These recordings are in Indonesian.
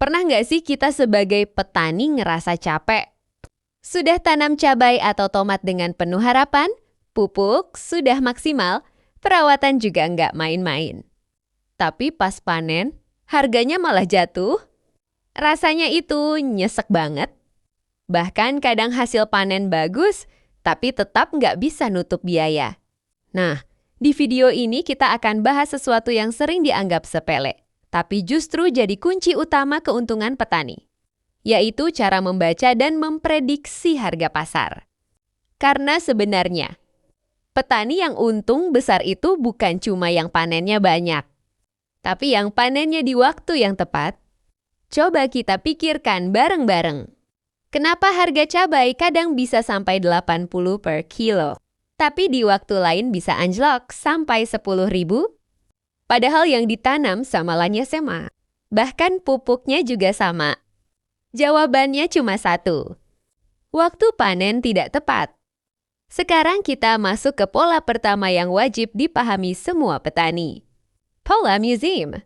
Pernah nggak sih kita sebagai petani ngerasa capek? Sudah tanam cabai atau tomat dengan penuh harapan, pupuk sudah maksimal, perawatan juga nggak main-main. Tapi pas panen, harganya malah jatuh. Rasanya itu nyesek banget. Bahkan kadang hasil panen bagus, tapi tetap nggak bisa nutup biaya. Nah, di video ini kita akan bahas sesuatu yang sering dianggap sepele, tapi justru jadi kunci utama keuntungan petani, yaitu cara membaca dan memprediksi harga pasar. Karena sebenarnya, petani yang untung besar itu bukan cuma yang panennya banyak, tapi yang panennya di waktu yang tepat. Coba kita pikirkan bareng-bareng. Kenapa harga cabai kadang bisa sampai 80 per kilo, tapi di waktu lain bisa anjlok sampai 10.000? Padahal yang ditanam samalannya sama. Bahkan pupuknya juga sama. Jawabannya cuma satu. Waktu panen tidak tepat. Sekarang kita masuk ke pola pertama yang wajib dipahami semua petani. Pola musim.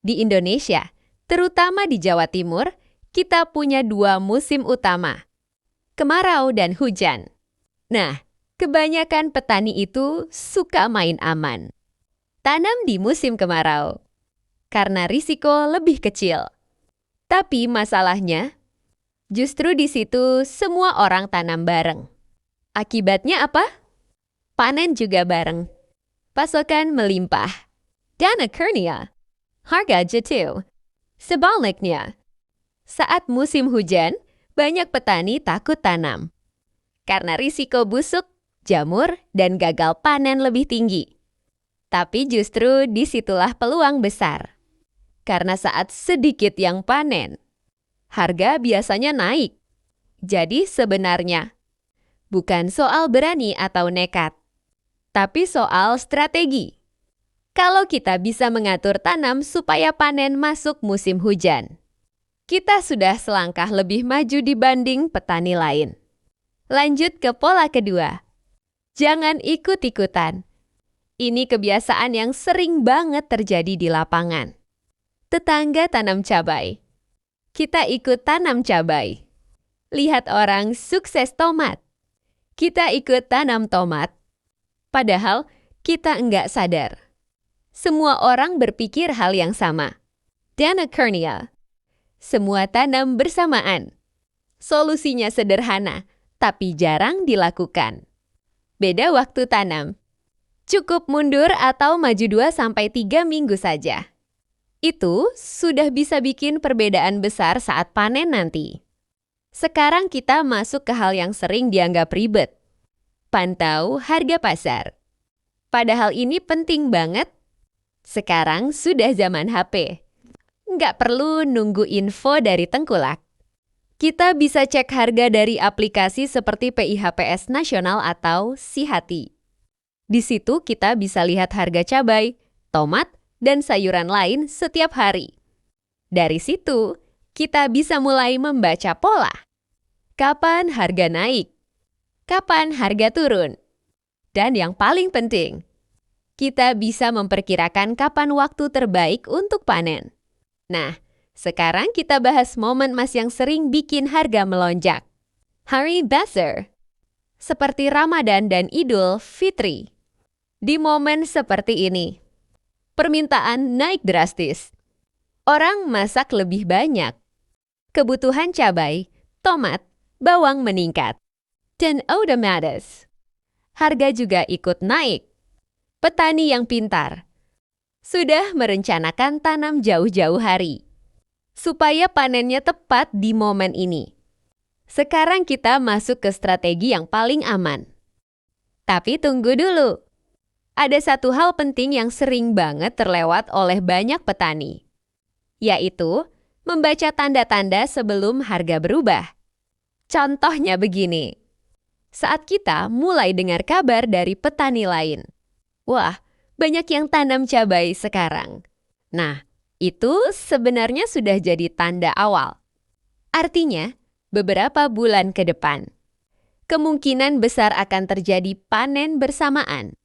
Di Indonesia, terutama di Jawa Timur, kita punya dua musim utama, kemarau dan hujan. Nah, kebanyakan petani itu suka main aman. Tanam di musim kemarau, karena risiko lebih kecil. Tapi masalahnya, justru di situ semua orang tanam bareng. Akibatnya apa? Panen juga bareng. Pasokan melimpah. Dan akhirnya, harga jatuh. Sebaliknya, saat musim hujan, banyak petani takut tanam. Karena risiko busuk, jamur, dan gagal panen lebih tinggi. Tapi justru disitulah peluang besar. Karena saat sedikit yang panen, harga biasanya naik. Jadi sebenarnya, bukan soal berani atau nekat, tapi soal strategi. Kalau kita bisa mengatur tanam supaya panen masuk musim hujan, kita sudah selangkah lebih maju dibanding petani lain. Lanjut ke pola kedua. Jangan ikut-ikutan. Ini kebiasaan yang sering banget terjadi di lapangan. Tetangga tanam cabai. Kita ikut tanam cabai. Lihat orang sukses tomat. Kita ikut tanam tomat. Padahal kita enggak sadar. Semua orang berpikir hal yang sama. Dan akhirnya, semua tanam bersamaan. Solusinya sederhana, tapi jarang dilakukan. Beda waktu tanam. Cukup mundur atau maju 2-3 minggu saja. Itu sudah bisa bikin perbedaan besar saat panen nanti. Sekarang kita masuk ke hal yang sering dianggap ribet. Pantau harga pasar. Padahal ini penting banget. Sekarang sudah zaman HP. Nggak perlu nunggu info dari tengkulak. Kita bisa cek harga dari aplikasi seperti PIHPS Nasional atau Sihati. Di situ kita bisa lihat harga cabai, tomat, dan sayuran lain setiap hari. Dari situ, kita bisa mulai membaca pola. Kapan harga naik? Kapan harga turun? Dan yang paling penting, kita bisa memperkirakan kapan waktu terbaik untuk panen. Nah, sekarang kita bahas momen emas yang sering bikin harga melonjak. Hari besar, seperti Ramadan dan Idul Fitri. Di momen seperti ini, permintaan naik drastis. Orang masak lebih banyak. Kebutuhan cabai, tomat, bawang meningkat. Dan otomatis, harga juga ikut naik. Petani yang pintar sudah merencanakan tanam jauh-jauh hari, supaya panennya tepat di momen ini. Sekarang kita masuk ke strategi yang paling aman. Tapi tunggu dulu. Ada satu hal penting yang sering banget terlewat oleh banyak petani, yaitu membaca tanda-tanda sebelum harga berubah. Contohnya begini. Saat kita mulai dengar kabar dari petani lain, wah, banyak yang tanam cabai sekarang. Nah, itu sebenarnya sudah jadi tanda awal. Artinya, beberapa bulan ke depan, kemungkinan besar akan terjadi panen bersamaan.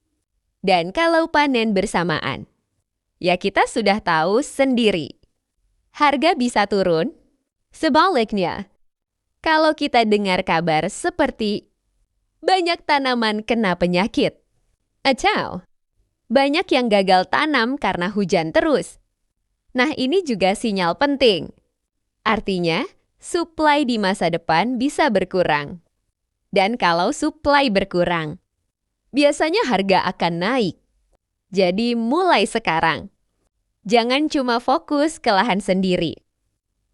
Dan kalau panen bersamaan, ya kita sudah tahu sendiri. harga bisa turun. Sebaliknya, kalau kita dengar kabar seperti banyak tanaman kena penyakit, atau banyak yang gagal tanam karena hujan terus. Nah, ini juga sinyal penting. Artinya, suplai di masa depan bisa berkurang. Dan kalau suplai berkurang, biasanya harga akan naik. Jadi mulai sekarang, jangan cuma fokus ke lahan sendiri,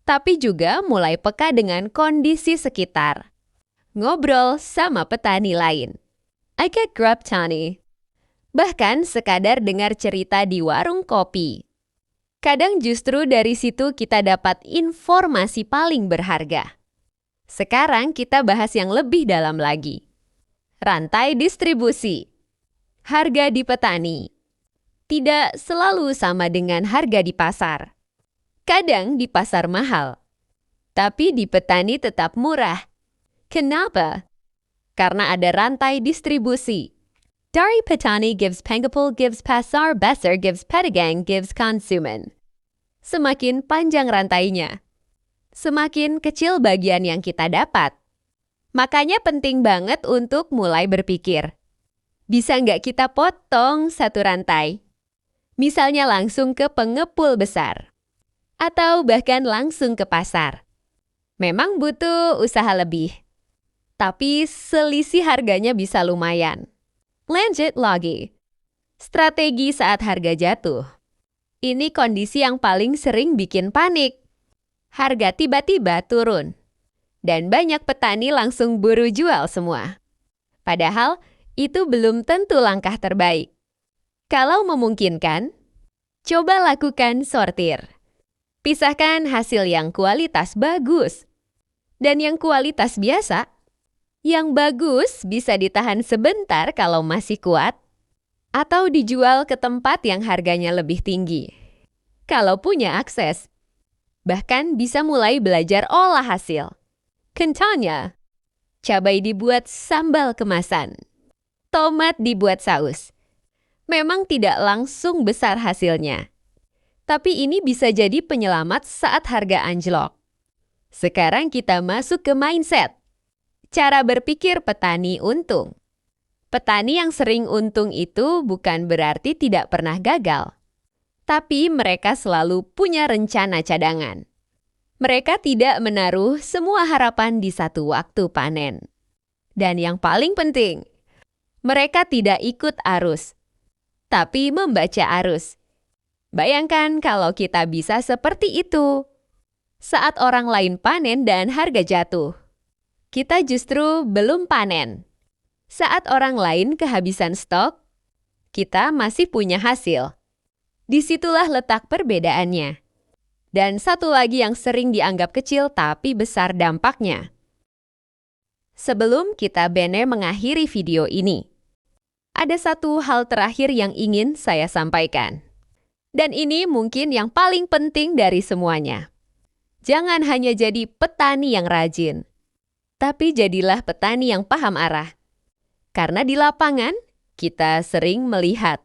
tapi juga mulai peka dengan kondisi sekitar. Ngobrol sama petani lain. I get grab tani. Bahkan sekadar dengar cerita di warung kopi. Kadang justru dari situ kita dapat informasi paling berharga. Sekarang kita bahas yang lebih dalam lagi. Rantai distribusi. Harga di petani tidak selalu sama dengan harga di pasar. Kadang di pasar mahal, tapi di petani tetap murah. Kenapa? Karena ada rantai distribusi. Dari petani gives penggapul gives pasar besar gives pedagang gives konsumen. Semakin panjang rantainya, semakin kecil bagian yang kita dapat. Makanya penting banget untuk mulai berpikir. Bisa nggak kita potong satu rantai? Misalnya langsung ke pengepul besar. Atau bahkan langsung ke pasar. Memang butuh usaha lebih. Tapi selisih harganya bisa lumayan. Lanjut lagi. Strategi saat harga jatuh. Ini kondisi yang paling sering bikin panik. Harga tiba-tiba turun. Dan banyak petani langsung buru jual semua. Padahal itu belum tentu langkah terbaik. Kalau memungkinkan, coba lakukan sortir. Pisahkan hasil yang kualitas bagus dan yang kualitas biasa. Yang bagus bisa ditahan sebentar kalau masih kuat, atau dijual ke tempat yang harganya lebih tinggi. Kalau punya akses, bahkan bisa mulai belajar olah hasil. Contohnya, cabai dibuat sambal kemasan, tomat dibuat saus. Memang tidak langsung besar hasilnya, tapi ini bisa jadi penyelamat saat harga anjlok. Sekarang kita masuk ke mindset. Cara berpikir petani untung. Petani yang sering untung itu bukan berarti tidak pernah gagal. Tapi mereka selalu punya rencana cadangan. Mereka tidak menaruh semua harapan di satu waktu panen. Dan yang paling penting, mereka tidak ikut arus, tapi membaca arus. Bayangkan kalau kita bisa seperti itu. Saat orang lain panen dan harga jatuh, kita justru belum panen. Saat orang lain kehabisan stok, kita masih punya hasil. Disitulah letak perbedaannya. Dan satu lagi yang sering dianggap kecil tapi besar dampaknya. Sebelum kita benar mengakhiri video ini, ada satu hal terakhir yang ingin saya sampaikan. Dan ini mungkin yang paling penting dari semuanya. Jangan hanya jadi petani yang rajin, tapi jadilah petani yang paham arah. Karena di lapangan, kita sering melihat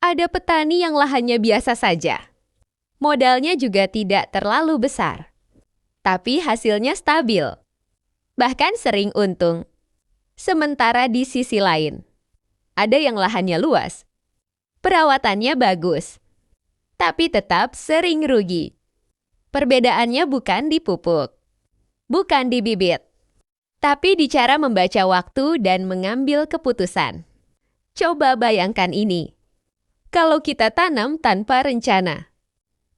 ada petani yang lahannya biasa saja. Modalnya juga tidak terlalu besar, tapi hasilnya stabil. Bahkan sering untung. Sementara di sisi lain, ada yang lahannya luas, perawatannya bagus, tapi tetap sering rugi. Perbedaannya bukan di pupuk, bukan di bibit, tapi di cara membaca waktu dan mengambil keputusan. Coba bayangkan ini. Kalau kita tanam tanpa rencana,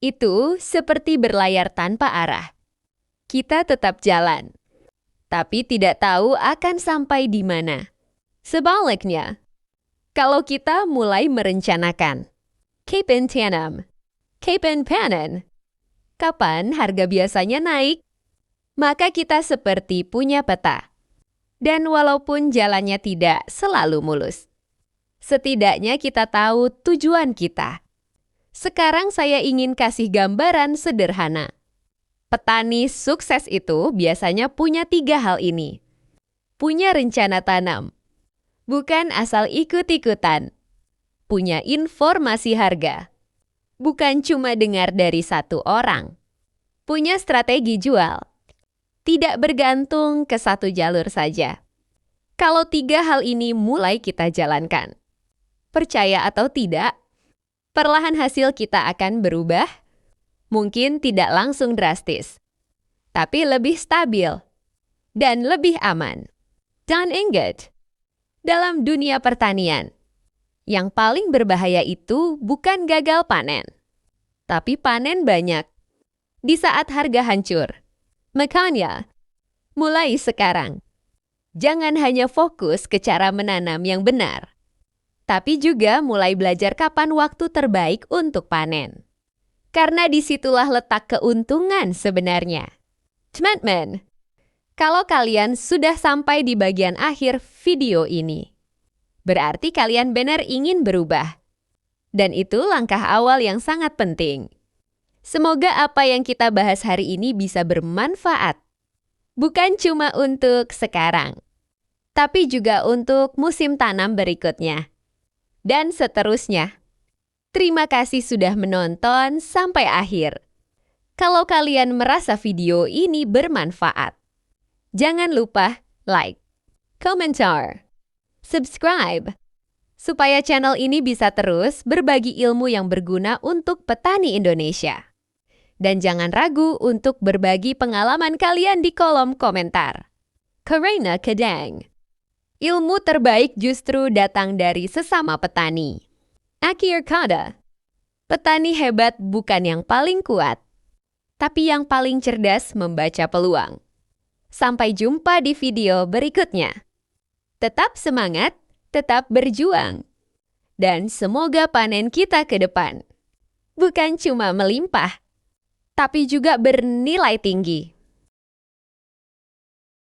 itu seperti berlayar tanpa arah. Kita tetap jalan, tapi tidak tahu akan sampai di mana. Sebaliknya, kalau kita mulai merencanakan, kapan tanam, kapan panen, kapan harga biasanya naik, maka kita seperti punya peta. Dan walaupun jalannya tidak selalu mulus, setidaknya kita tahu tujuan kita. Sekarang saya ingin kasih gambaran sederhana. Petani sukses itu biasanya punya 3 hal ini. Punya rencana tanam, bukan asal ikut-ikutan. Punya informasi harga, bukan cuma dengar dari satu orang. Punya strategi jual. Tidak bergantung ke satu jalur saja. Kalau 3 hal ini mulai kita jalankan, percaya atau tidak, perlahan hasil kita akan berubah. Mungkin tidak langsung drastis, tapi lebih stabil dan lebih aman. Dan ingat, dalam dunia pertanian, yang paling berbahaya itu bukan gagal panen, tapi panen banyak di saat harga hancur. Makanya, mulai sekarang, jangan hanya fokus ke cara menanam yang benar, tapi juga mulai belajar kapan waktu terbaik untuk panen. Karena disitulah letak keuntungan sebenarnya. Teman-teman, kalau kalian sudah sampai di bagian akhir video ini, berarti kalian benar ingin berubah. Dan itu langkah awal yang sangat penting. Semoga apa yang kita bahas hari ini bisa bermanfaat. Bukan cuma untuk sekarang, tapi juga untuk musim tanam berikutnya. Dan seterusnya. Terima kasih sudah menonton sampai akhir. Kalau kalian merasa video ini bermanfaat, jangan lupa like, komentar, subscribe, supaya channel ini bisa terus berbagi ilmu yang berguna untuk petani Indonesia. Dan jangan ragu untuk berbagi pengalaman kalian di kolom komentar. Karena kadang, ilmu terbaik justru datang dari sesama petani. Akhir kata, petani hebat bukan yang paling kuat, tapi yang paling cerdas membaca peluang. Sampai jumpa di video berikutnya. Tetap semangat, tetap berjuang. Dan semoga panen kita ke depan bukan cuma melimpah, tapi juga bernilai tinggi.